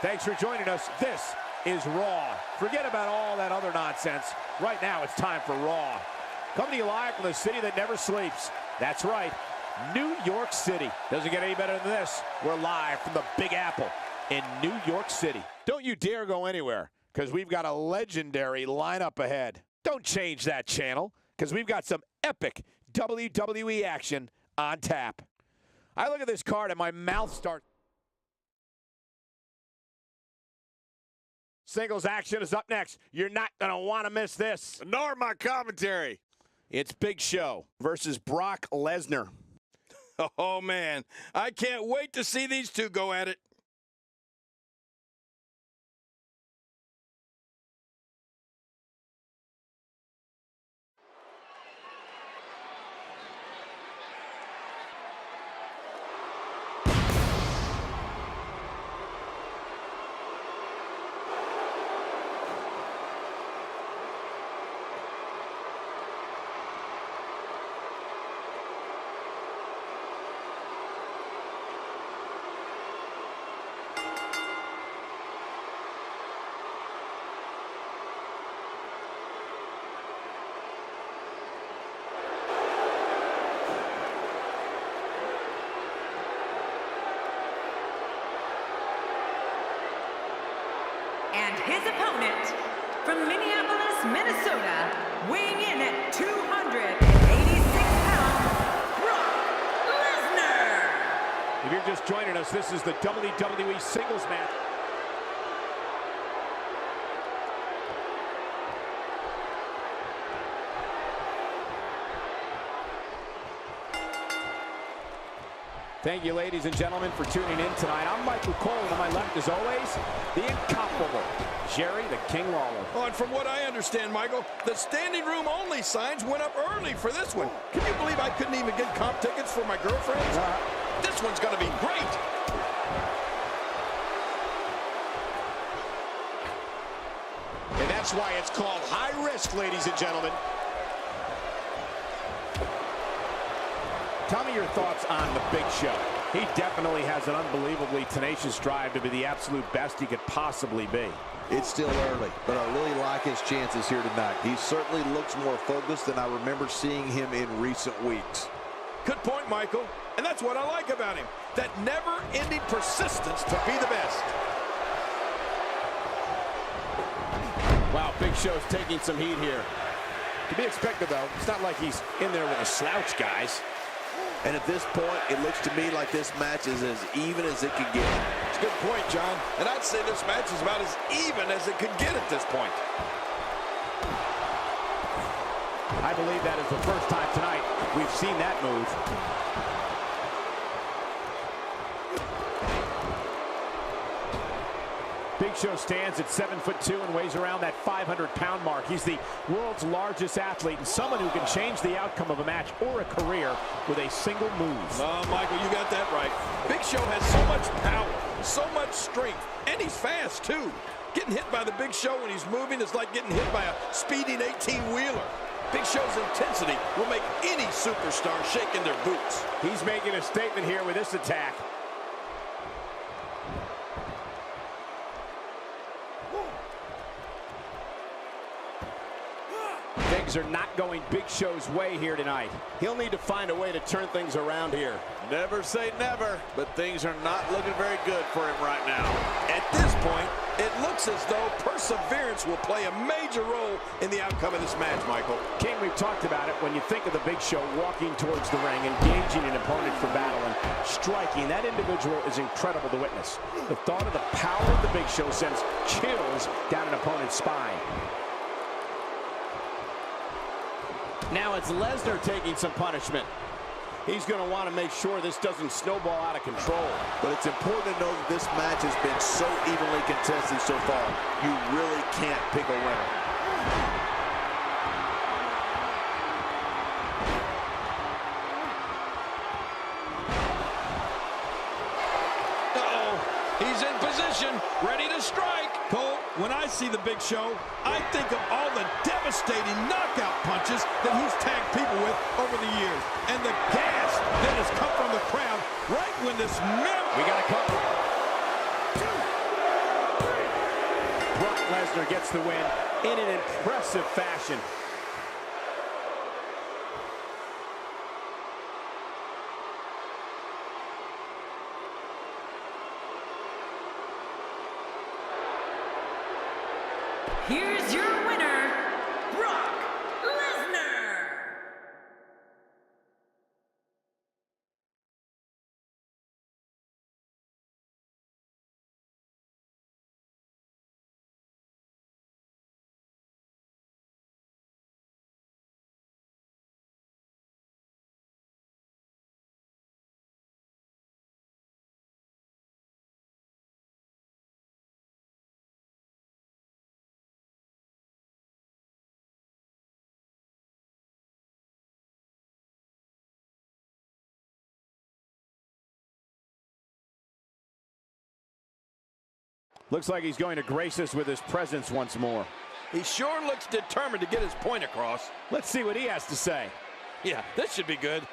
Thanks for joining us. This is Raw. Forget about all that other nonsense. Right now, it's time for Raw. Coming to you live from the city that never sleeps. That's right, New York City. Doesn't get any better than this. We're live from the Big Apple in New York City. Don't you dare go anywhere, because we've got a legendary lineup ahead. Don't change that channel, because we've got some epic WWE action on tap. I look at this card and my mouth starts. Singles action is up next. You're not going to want to miss this. Nor my commentary. It's Big Show versus Brock Lesnar. Oh, man. I can't wait to see these two go at it. And his opponent, from Minneapolis, Minnesota, weighing in at 286 pounds, Brock Lesnar. If you're just joining us, this is the WWE Singles match. Thank you, ladies and gentlemen, for tuning in tonight. I'm Michael Cole, and on my left, as always, the incomparable Jerry the King Lawler. Oh, and from what I understand, Michael, the standing room only signs went up early for this one. Can you believe I couldn't even get comp tickets for my girlfriends? This one's going to be great. And that's why it's called high risk, ladies and gentlemen. Tell me your thoughts on the Big Show. He definitely has an unbelievably tenacious drive to be the absolute best he could possibly be. It's still early, but I really like his chances here tonight. He certainly looks more focused than I remember seeing him in recent weeks. Good point, Michael. And that's what I like about him. That never-ending persistence to be the best. Wow, Big Show's taking some heat here. To be expected, though. It's not like he's in there with a slouch, guys. And at this point, it looks to me like this match is as even as it could get. It's a good point, John. And I'd say this match is about as even as it could get at this point. I believe that is the first time tonight we've seen that move. Big Show stands at 7'2" and weighs around that 500-pound mark. He's the world's largest athlete and someone who can change the outcome of a match or a career with a single move. Oh, Michael, you got that right. Big Show has so much power, so much strength, and he's fast, too. Getting hit by the Big Show when he's moving is like getting hit by a speeding 18-wheeler. Big Show's intensity will make any superstar shake in their boots. He's making a statement here with this attack. Things are not going Big Show's way here tonight. He'll need to find a way to turn things around here. Never say never, but things are not looking very good for him right now. At this point, it looks as though perseverance will play a major role in the outcome of this match, Michael. King, we've talked about it. When you think of the Big Show walking towards the ring, engaging an opponent for battle, and striking, that individual is incredible to witness. The thought of the power of the Big Show sends chills down an opponent's spine. Now it's Lesnar taking some punishment. He's going to want to make sure this doesn't snowball out of control. But it's important to know that this match has been so evenly contested so far. You really can't pick a winner. Uh-oh. He's in position, ready to strike. Cole, when I see the Big Show, I think of all the devastating knockout punches that he's tagged people with over the years. And the gas that has come from the crowd right when this man... We got to cover. Brock Lesnar gets the win in an impressive fashion. Here's your winner, Brock Lesnar. Looks like he's going to grace us with his presence once more. He sure looks determined to get his point across. Let's see what he has to say. Yeah, this should be good.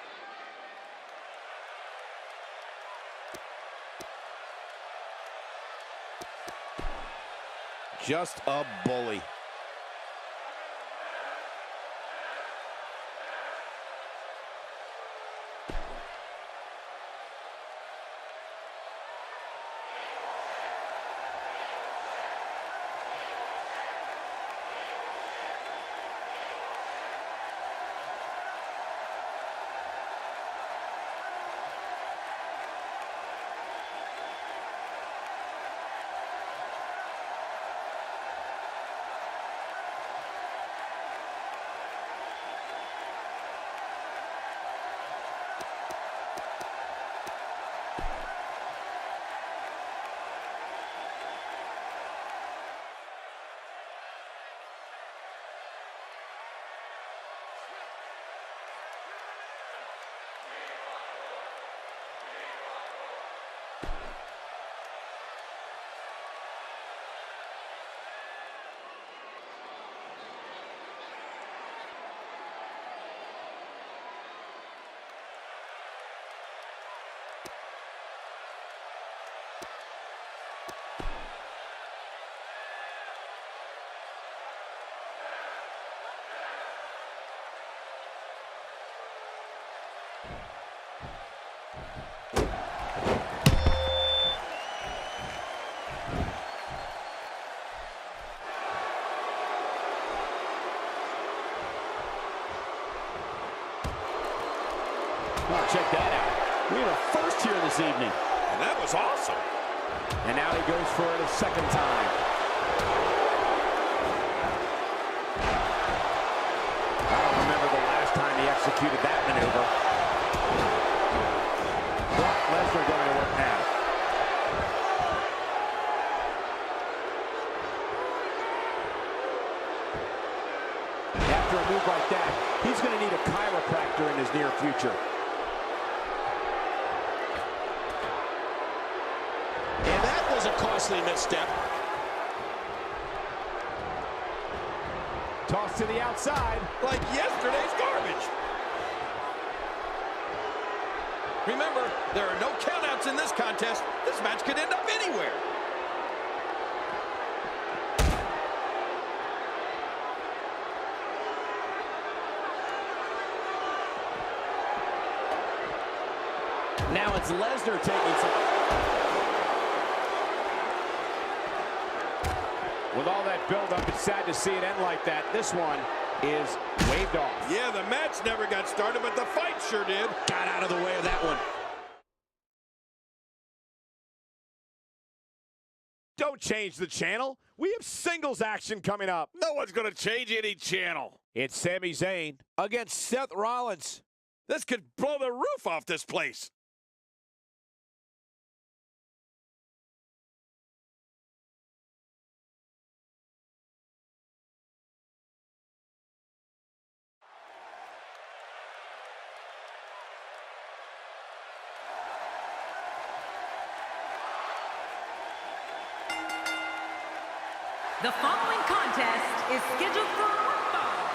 Just a bully. Oh, check that out. We have a first here this evening. And that was awesome. And now he goes for it a second time. I don't remember the last time he executed that maneuver. Brock Lesnar going to work now. After a move like that, he's going to need a chiropractor in his near future. A costly misstep. Toss to the outside. Like yesterday's garbage. Remember, there are no countouts in this contest. This match could end up anywhere. Now it's Lesnar taking some. With all that build-up, it's sad to see it end like that. This one is waved off. Yeah, the match never got started, but the fight sure did. Got out of the way of that one. Don't change the channel. We have singles action coming up. No one's going to change any channel. It's Sami Zayn against Seth Rollins. This could blow the roof off this place. The following contest is scheduled for one fall.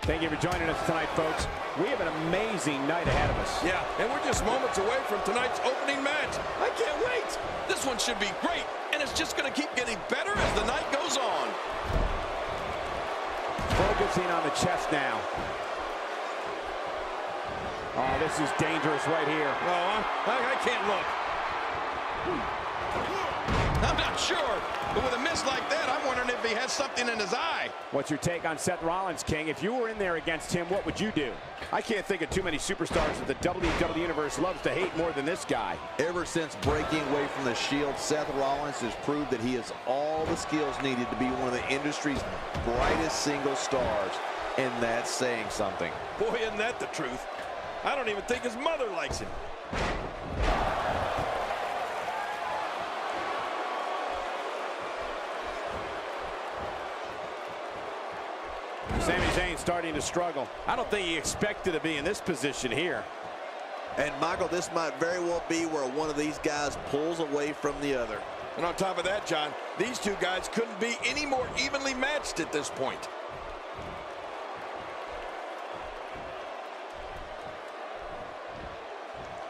Thank you for joining us tonight, folks. We have an amazing night ahead of us. Yeah, and we're just moments away from tonight's opening match. I can't wait. This one should be great, and it's just going to keep getting better as the night goes on. Focusing on the chest now. Oh, this is dangerous right here. Oh, I can't look. I'm not sure, but with a miss like that, I'm wondering if he has something in his eye. What's your take on Seth Rollins, King? If you were in there against him, what would you do? I can't think of too many superstars that the WWE Universe loves to hate more than this guy. Ever since breaking away from the Shield, Seth Rollins has proved that he has all the skills needed to be one of the industry's brightest single stars, and that's saying something. Boy, isn't that the truth. I don't even think his mother likes him. Sami Zayn starting to struggle. I don't think he expected to be in this position here. And Michael, this might very well be where one of these guys pulls away from the other. And on top of that, John, these two guys couldn't be any more evenly matched at this point.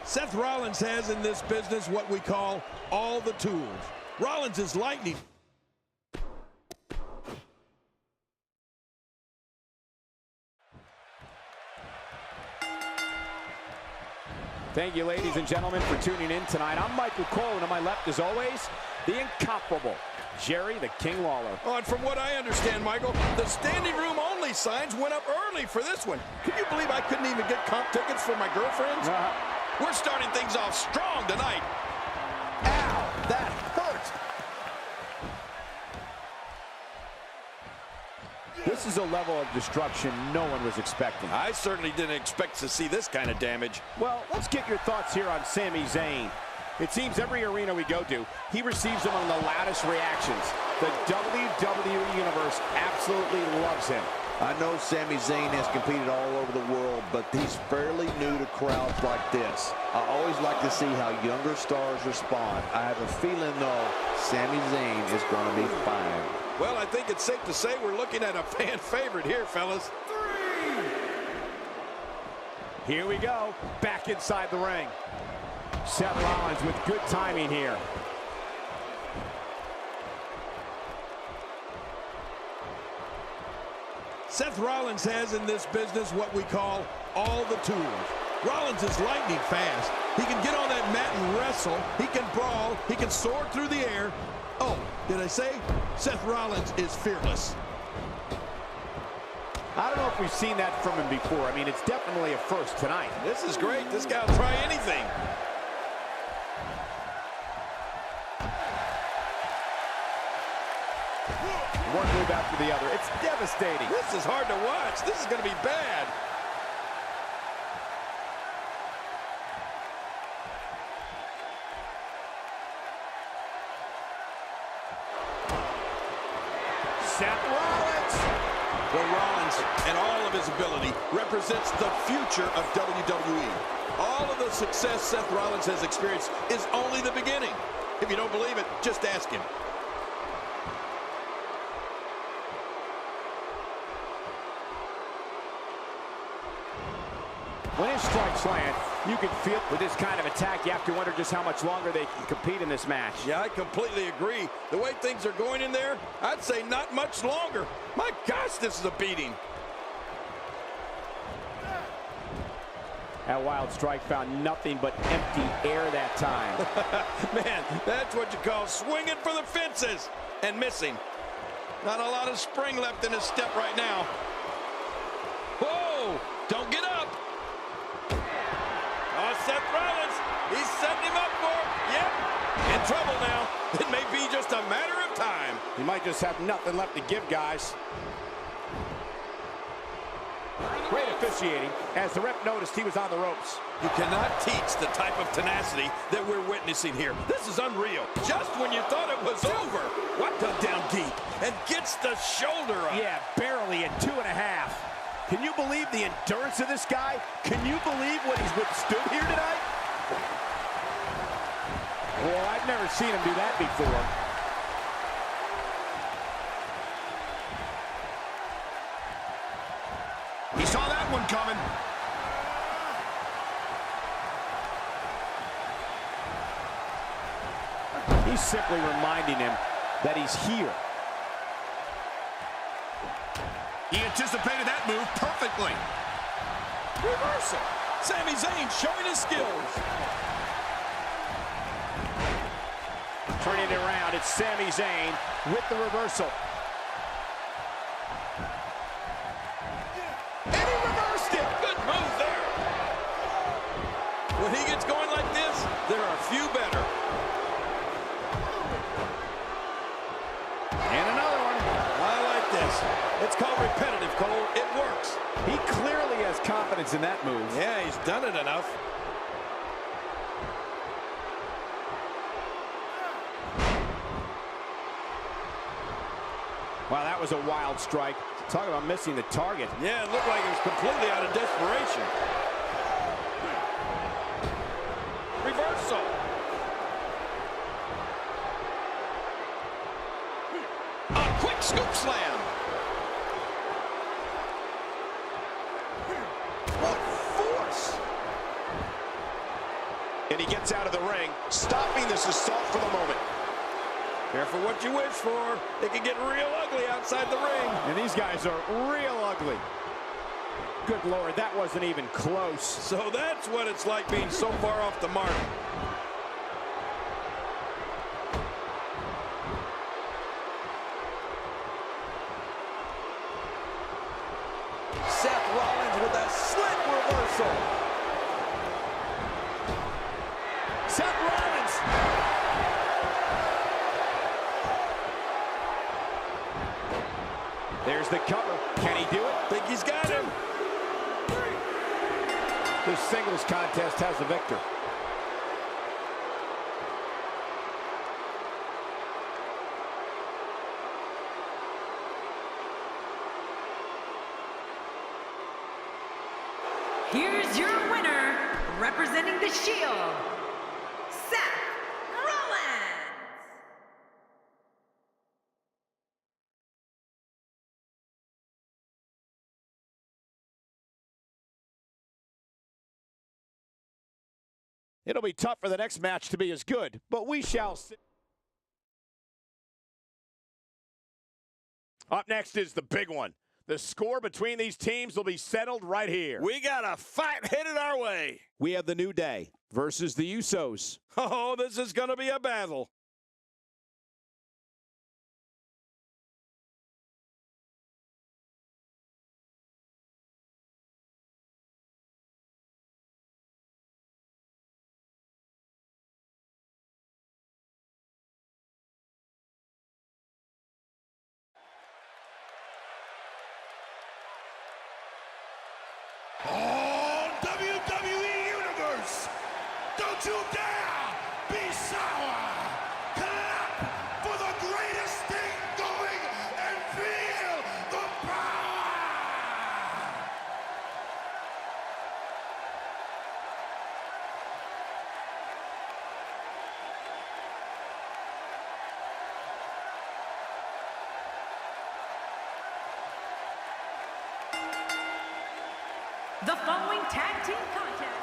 Seth Rollins has in this business what we call all the tools. Rollins is lightning. Thank you, ladies and gentlemen, for tuning in tonight. I'm Michael Cole, and on my left, as always, the incomparable Jerry the King Lawler. Oh, and from what I understand, Michael, the standing room only signs went up early for this one. Can you believe I couldn't even get comp tickets for my girlfriends? We're starting things off strong tonight. Ow, that hurt. This is a level of destruction no one was expecting. I certainly didn't expect to see this kind of damage. Well, let's get your thoughts here on Sami Zayn. It seems every arena we go to, he receives among the loudest reactions. The WWE Universe absolutely loves him. I know Sami Zayn has competed all over the world, but he's fairly new to crowds like this. I always like to see how younger stars respond. I have a feeling, though, Sami Zayn is going to be fine. Well, I think it's safe to say we're looking at a fan favorite here, fellas. Here we go, back inside the ring. Seth Rollins with good timing here. Seth Rollins has in this business what we call all the tools. Rollins is lightning fast. He can get on that mat and wrestle. He can brawl. He can soar through the air. Oh, did I say? Seth Rollins is fearless. I don't know if we've seen that from him before. I mean, it's definitely a first tonight. This is great. This guy will try anything. One move after the other. It's devastating. This is hard to watch. This is going to be bad. Seth Rollins. Well, Rollins and all of his ability represents the future of WWE. All of the success Seth Rollins has experienced is only the beginning. If you don't believe it, just ask him. When his strikes land, you can feel with this kind of attack, you have to wonder just how much longer they can compete in this match. Yeah, I completely agree. The way things are going in there, I'd say not much longer. My gosh, this is a beating. That wild strike found nothing but empty air that time. Man, that's what you call swinging for the fences and missing. Not a lot of spring left in his step right now. Whoa, don't get up. Oh, Seth Rollins, he's setting him up for it. Yep, in trouble now. It may be just a matter of time. He might just have nothing left to give, guys. Great officiating, as the ref noticed he was on the ropes. You cannot teach the type of tenacity that we're witnessing here. This is unreal. Just when you thought it was over, what dug down deep and gets the shoulder up. Yeah, barely at 2.5. Can you believe the endurance of this guy? Can you believe what he's withstood here tonight? Well, I've never seen him do that before. He saw that one coming. He's simply reminding him that he's here. He anticipated that move perfectly. Reversal. Sami Zayn showing his skills. Turning it around, it's Sami Zayn with the reversal. And he reversed it. Good move there. When he gets going like this, there are few better. And another one. I like this. It's called repetitive, Cole. It works. He clearly has confidence in that move. Yeah, he's done it enough. Wow, that was a wild strike. Talk about missing the target. Yeah, it looked like he was completely out of desperation. Reversal. A quick scoop slam. What force! And he gets out of the ring, stopping this assault for the moment. Careful what you wish for. It can get real ugly outside the ring. And these guys are real ugly. Good Lord, that wasn't even close. So that's what it's like being so far off the mark. Seth Rollins with a slick reversal. Seth Rollins. There's the cover. Can he do it? Think he's got him. This singles contest has the victor. Here's your winner, representing the Shield, Seth Rollins. It'll be tough for the next match to be as good, but we shall see. Up next is the big one. The score between these teams will be settled right here. We got a fight headed our way. We have the New Day versus the Usos. Oh, this is going to be a battle. Oh, WWE Universe, don't you dare be sour. Clap for the greatest thing going and feel the power. The following tag team contest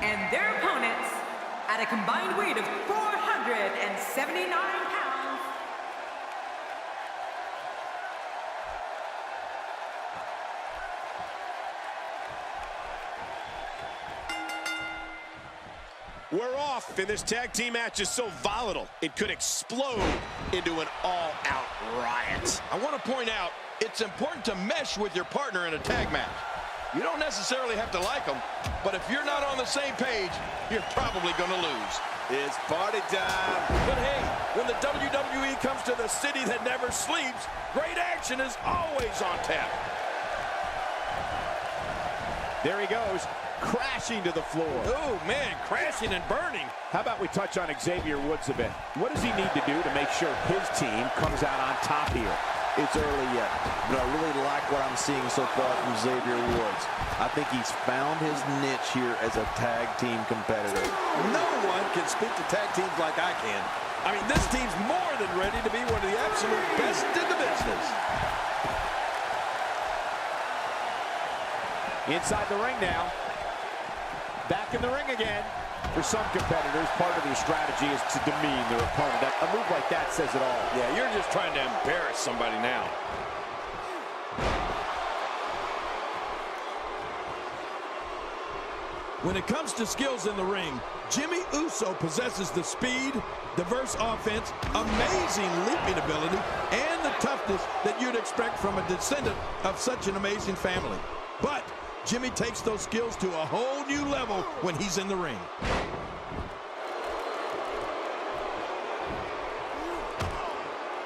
and their opponents at a combined weight of 479 pounds. We're off, and this tag team match is so volatile, it could explode into an all-out riot. I want to point out, it's important to mesh with your partner in a tag match. You don't necessarily have to like them, but if you're not on the same page, you're probably going to lose. It's party time. But hey, when the WWE comes to the city that never sleeps, great action is always on tap. There he goes, crashing to the floor. Oh, man, crashing and burning. How about we touch on Xavier Woods a bit? What does he need to do to make sure his team comes out on top here? It's early yet, but I really like what I'm seeing so far from Xavier Woods. I think he's found his niche here as a tag team competitor. No one can speak to tag teams like I can. I mean, this team's more than ready to be one of the absolute best in the business. Inside the ring now. Back in the ring again. For some competitors, part of their strategy is to demean their opponent. A move like that says it all. Yeah, you're just trying to embarrass somebody now. When it comes to skills in the ring, Jimmy Uso possesses the speed, diverse offense, amazing leaping ability, and the toughness that you'd expect from a descendant of such an amazing family. But Jimmy takes those skills to a whole new level when he's in the ring.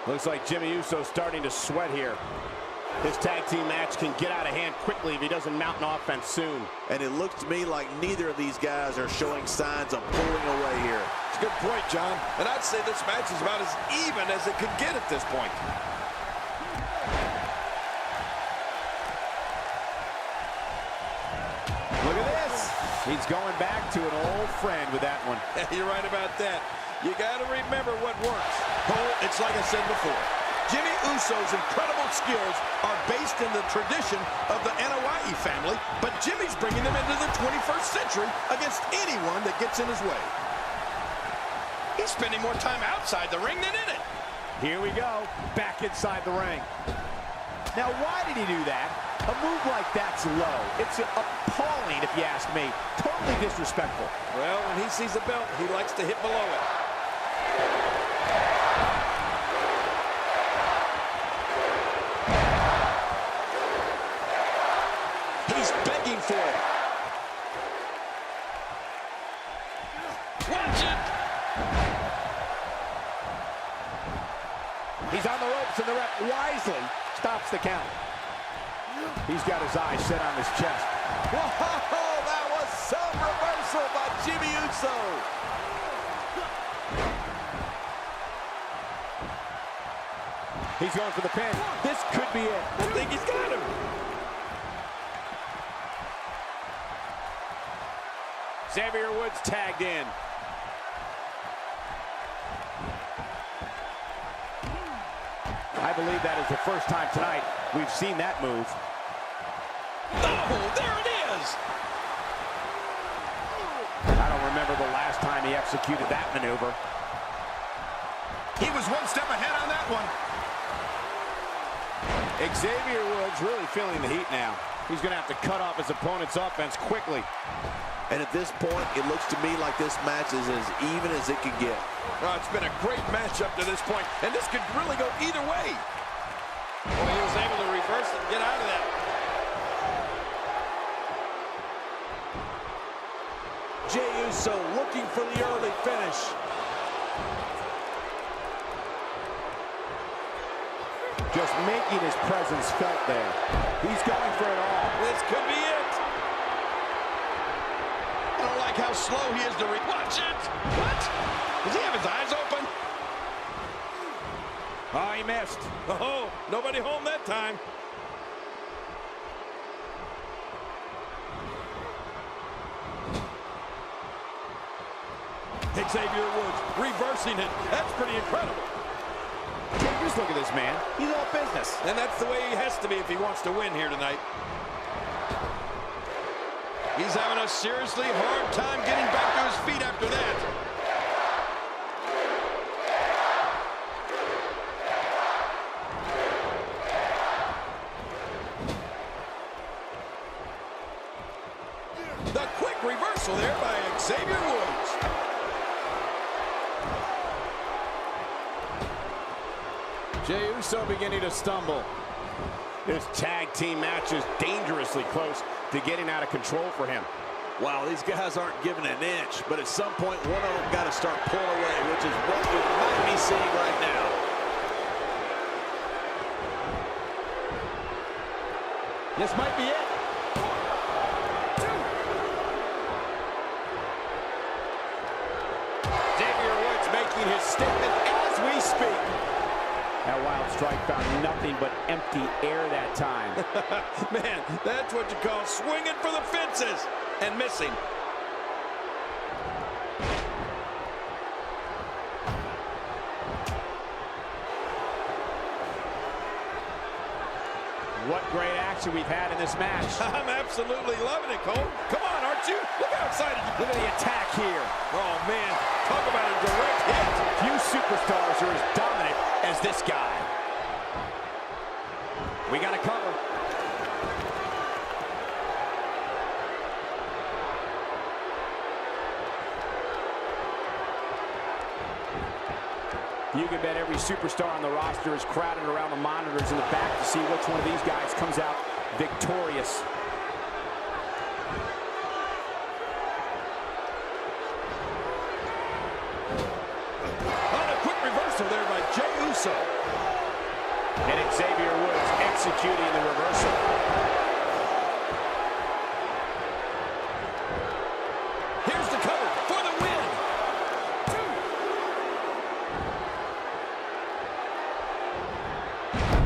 Looks like Jimmy Uso starting to sweat here. This tag team match can get out of hand quickly if he doesn't mount an offense soon. And it looks to me like neither of these guys are showing signs of pulling away here. It's a good point, John. And I'd say this match is about as even as it could get at this point. Look at this. He's going back to an old friend with that one. You're right about that. You got to remember what works. Cole, it's like I said before. Jimmy Uso's incredible skills are based in the tradition of the Anoa'i family, but Jimmy's bringing them into the 21st century against anyone that gets in his way. He's spending more time outside the ring than in it. Here we go, back inside the ring. Now, why did he do that? A move like that's low. It's appalling, if you ask me. Totally disrespectful. Well, when he sees a belt, he likes to hit below it. He's begging for it. Watch it! He's on the ropes, and the ref wisely stops the count. He's got his eyes set on his chest. Whoa, that was some reversal by Jimmy Uso. He's going for the pin. This could be it. I think he's got him. Xavier Woods tagged in. I believe that is the first time tonight we've seen that move. Oh, there it is! I don't remember the last time he executed that maneuver. He was one step ahead on that one. Xavier Woods really feeling the heat now. He's going to have to cut off his opponent's offense quickly. And at this point, it looks to me like this match is as even as it could get. Oh, it's been a great match up to this point, and this could really go either way. Well, he was able to reverse it and get out of that. Jey Uso looking for the early finish. Just making his presence felt there. He's going for it all. This could be it. I don't like how slow he is to watch it. What? Does he have his eyes open? Oh, he missed. Oh, nobody home that time. Xavier Woods reversing it. That's pretty incredible. Just look at this man. He's all business. And that's the way he has to be if he wants to win here tonight. He's having a seriously hard time getting back to his feet after that. The quick reversal there by Xavier Woods. Jey Uso beginning to stumble. This tag team match is dangerously close to getting out of control for him. Wow, these guys aren't giving an inch, but at some point, one of them got to start pulling away, which is what we might be seeing right now. This might be it. 1, 2. Xavier Woods making his statement as we speak. That wild strike found nothing but empty air that time. Man, that's what you call swinging for the fences and missing. What great action we've had in this match. I'm absolutely loving it, Cole. Come on, aren't you? Look how excited you are. Look at the attack here. Oh, man. Talk about a direct hit. Few superstars are as dominant as this guy. We got to cover. You can bet every superstar on the roster is crowded around the monitors in the back to see which one of these guys comes out victorious. On a quick reversal there by Jey Uso. And Xavier Woods executing the reversal. Here's the cover for the win.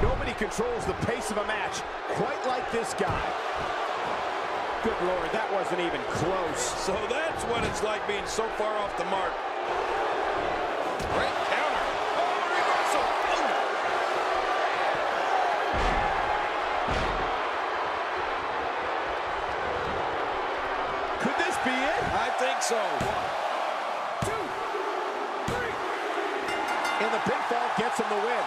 2. Nobody controls the pace of a match quite like this guy. Good Lord, that wasn't even close. So that's what it's like being so far off the mark. Great counter. Oh, reversal. Ooh. Could this be it? I think so. 1, 2, 3. And the pinfall gets him the win.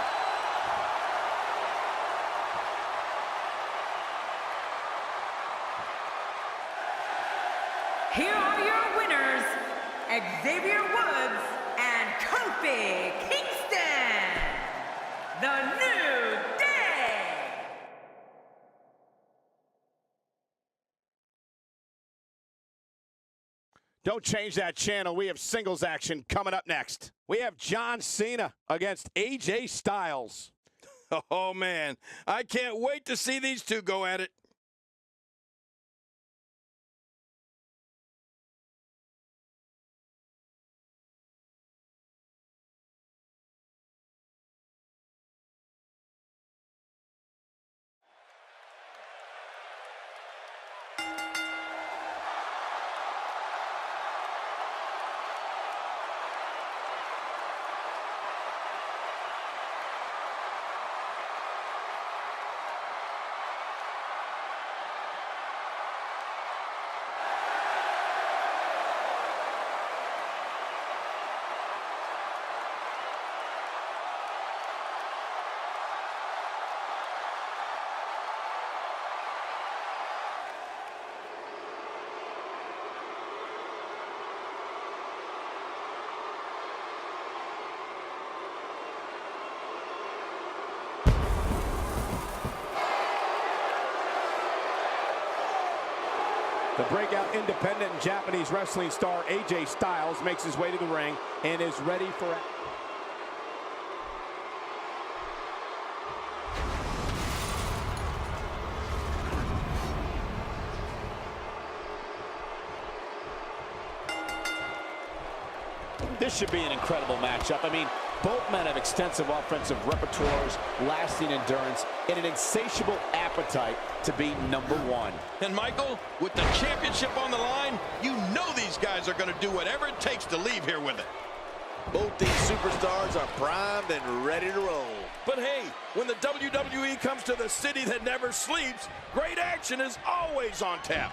Here are your winners, Xavier Woods and Kofi Kingston, the New Day. Don't change that channel. We have singles action coming up next. We have John Cena against AJ Styles. Oh, man. I can't wait to see these two go at it. The breakout independent and Japanese wrestling star AJ Styles makes his way to the ring and is ready for... This should be an incredible matchup. I mean, both men have extensive offensive repertoires, lasting endurance, and an insatiable appetite to be number one. And Michael, with the championship on the line, you know these guys are going to do whatever it takes to leave here with it. Both these superstars are primed and ready to roll. But hey, when the WWE comes to the city that never sleeps, great action is always on tap.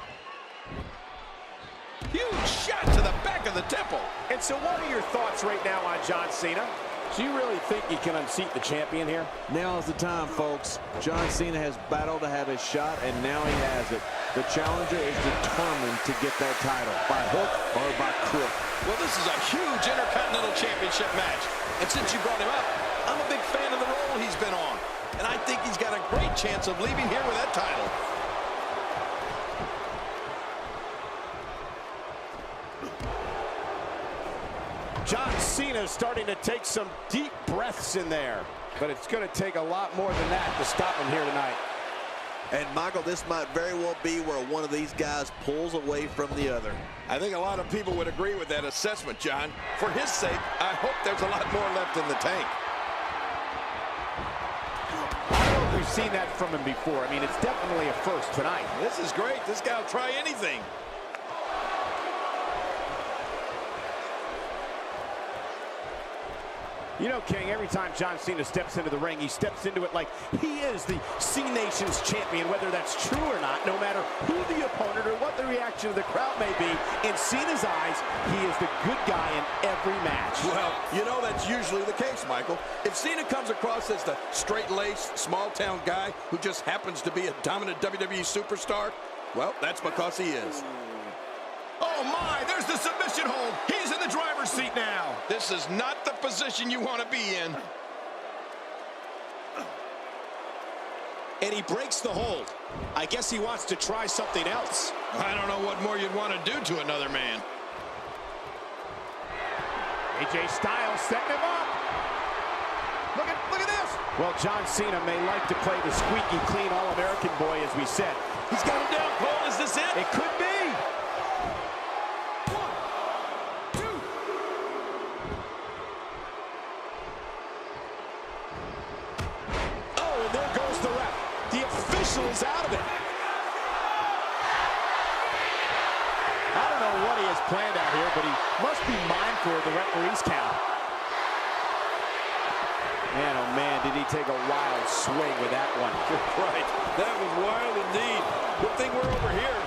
Huge shot to the back of the temple. And so what are your thoughts right now on John Cena? Do you really think he can unseat the champion here? Now is the time, folks. John Cena has battled to have his shot, and now he has it. The challenger is determined to get that title, by hook or by crook. Well, this is a huge Intercontinental Championship match. And since you brought him up, I'm a big fan of the role he's been on. And I think he's got a great chance of leaving here with that title. Cena's starting to take some deep breaths in there. But it's going to take a lot more than that to stop him here tonight. And, Michael, this might very well be where one of these guys pulls away from the other. I think a lot of people would agree with that assessment, John. For his sake, I hope there's a lot more left in the tank. I don't know if we've seen that from him before. I mean, it's definitely a first tonight. This is great. This guy will try anything. You know, King, every time John Cena steps into the ring, he steps into it like he is the C-Nation's champion, whether that's true or not, no matter who the opponent or what the reaction of the crowd may be. In Cena's eyes, he is the good guy in every match. Well, you know that's usually the case, Michael. If Cena comes across as the straight-laced, small-town guy who just happens to be a dominant WWE superstar, well, that's because he is. Oh my, there's the submission hold. He's in the driver's seat now. This is not the position you want to be in. And he breaks the hold. I guess he wants to try something else. I don't know what more you'd want to do to another man. AJ Styles setting him up. Look at this. Well, John Cena may like to play the squeaky clean All-American boy, as we said. He's got him down, Cole. Is this it? It could be. Is out of it. I don't know what he has planned out here, but he must be mindful of the referee's count. Man, oh man, did he take a wild swing with that one. Right. That was wild indeed. Good thing we're over here.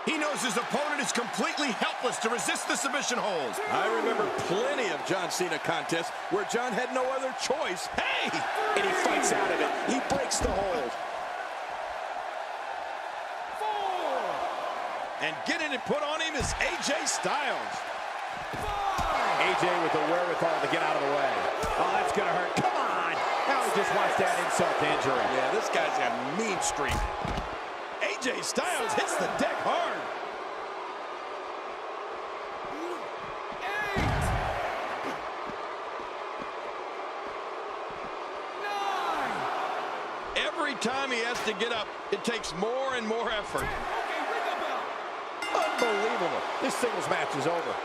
He knows his opponent is completely helpless to resist the submission hold. I remember plenty of John Cena contests where John had no other choice. Hey! And he fights out of it. He breaks the hold. 4. And getting it put on him is AJ Styles. 5. AJ with the wherewithal to get out of the way. Oh, that's going to hurt. Come on! Now he just wants that insult to injury. Yeah, this guy's a mean streak. AJ Styles hits the deck hard. 8. 9. Every time he has to get up, it takes more and more effort. Unbelievable. This singles match is over.